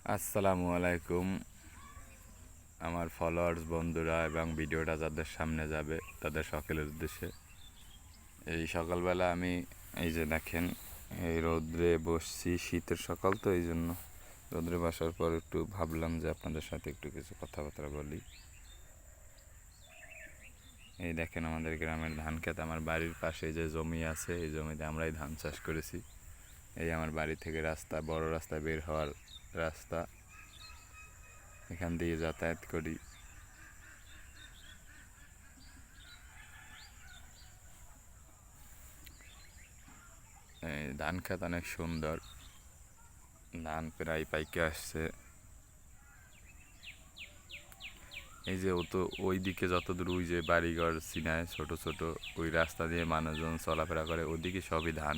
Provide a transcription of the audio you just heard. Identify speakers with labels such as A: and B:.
A: আসসালামু আলাইকুম আমার ফলোয়ার্স বন্ধুরা এবং ভিডিওটা যাদের সামনে যাবে তাদের সকলের উদ্দেশ্যে। এই সকালবেলা আমি এই যে দেখেন এই রৌদ্রে বসছি, শীতের সকাল তো এই জন্য রৌদ্রে বসার পর একটু ভাবলাম যে আপনাদের সাথে একটু কিছু কথাবার্তা বলি। এই দেখেন আমাদের গ্রামের ধান ক্ষেত, আমার বাড়ির পাশে যে জমি আছে এই জমিতে আমরাই ধান চাষ করেছি। এই আমার বাড়ি থেকে রাস্তা, বড় রাস্তা বের হওয়ার রাস্তা, এখান দিয়ে যাতায়াত করি। ধান ক্ষেত অনেক সুন্দর, ধান প্রায় পাইকে আসছে। এই যে ও তো ওই দিকে যতদূর ওই যে বাড়িঘর চিনায় ছোট ছোট, ওই রাস্তা দিয়ে মানুষজন চলাফেরা করে, ওদিকে সবই ধান।